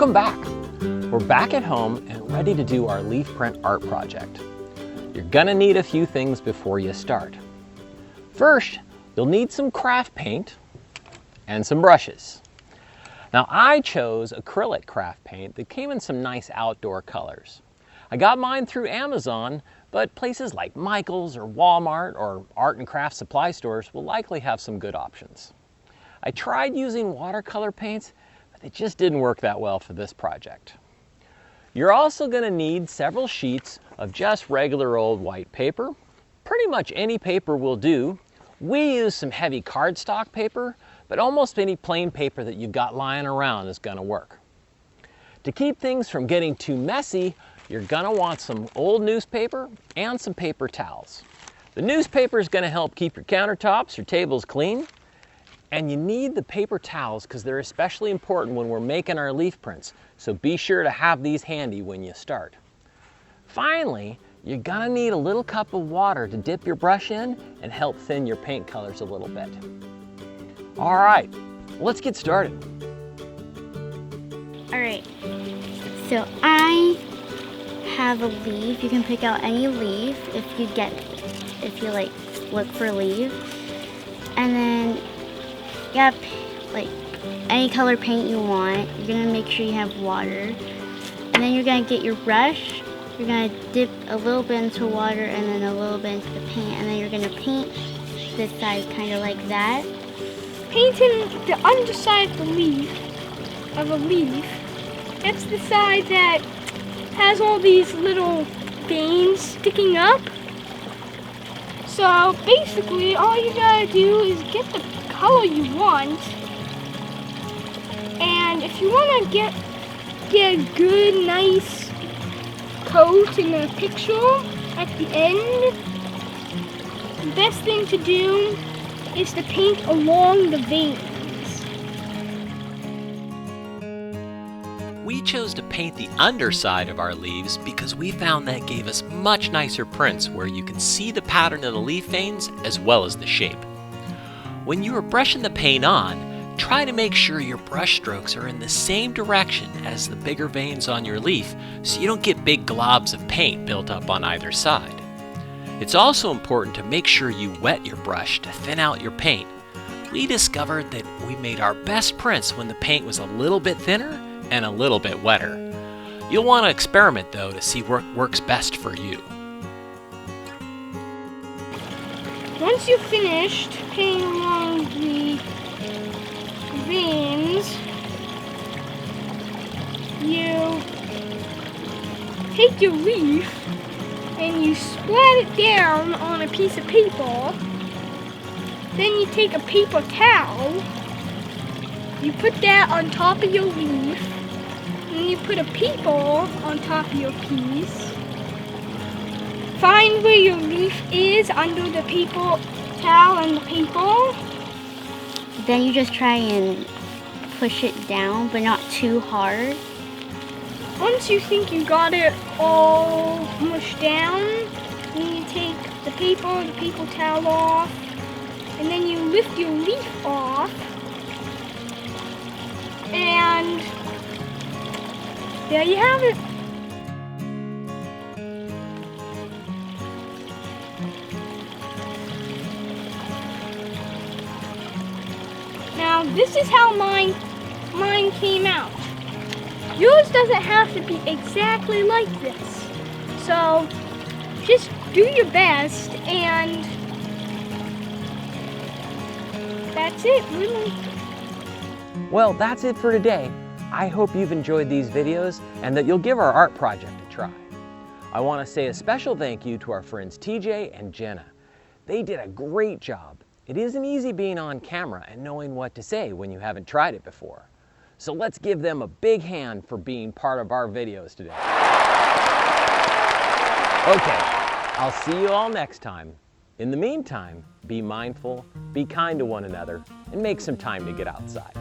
Welcome back. We're back at home and ready to do our leaf print art project. You're gonna need a few things before you start. First, you'll need some craft paint and some brushes. Now I chose acrylic craft paint that came in some nice outdoor colors. I got mine through Amazon, but places like Michael's or Walmart or art and craft supply stores will likely have some good options. I tried using watercolor paints, but it just didn't work that well for this project. You're also going to need several sheets of just regular old white paper. Pretty much any paper will do. We use some heavy cardstock paper, but almost any plain paper that you've got lying around is going to work. To keep things from getting too messy, you're going to want some old newspaper and some paper towels. The newspaper is going to help keep your countertops or tables clean. And you need the paper towels because they're especially important when we're making our leaf prints. So be sure to have these handy when you start. Finally, you're gonna need a little cup of water to dip your brush in and help thin your paint colors a little bit. All right, let's get started. All right, so I have a leaf. You can pick out any leaf if you like look for a leaf. And then you have like any color paint you want. You're gonna make sure you have water. And then you're gonna get your brush. You're gonna dip a little bit into water and then a little bit into the paint. And then you're gonna paint this side kind of like that. Painting the underside of a leaf. That's the side that has all these little veins sticking up. So basically all you gotta do is get the color you want, and if you want to get a good nice coat in the picture at the end, the best thing to do is to paint along the veins. We chose to paint the underside of our leaves because we found that gave us much nicer prints where you can see the pattern of the leaf veins as well as the shape. When you are brushing the paint on, try to make sure your brush strokes are in the same direction as the bigger veins on your leaf so you don't get big globs of paint built up on either side. It's also important to make sure you wet your brush to thin out your paint. We discovered that we made our best prints when the paint was a little bit thinner and a little bit wetter. You'll want to experiment though to see what works best for you. Once you've finished painting along the veins, you take your leaf and you splat it down on a piece of paper. Then you take a paper towel, you put that on top of your leaf, and you put a paper on top of your piece. Find where your leaf is under the paper towel and the paper. Then you just try and push it down, but not too hard. Once you think you got it all mushed down, then you take the paper towel off, and then you lift your leaf off, and there you have it. Now this is how mine came out. Yours doesn't have to be exactly like this. So just do your best, and that's it, really. Well, that's it for today. I hope you've enjoyed these videos and that you'll give our art project a try. I want to say a special thank you to our friends TJ and Jenna. They did a great job. It isn't easy being on camera and knowing what to say when you haven't tried it before. So let's give them a big hand for being part of our videos today. Okay, I'll see you all next time. In the meantime, be mindful, be kind to one another, and make some time to get outside.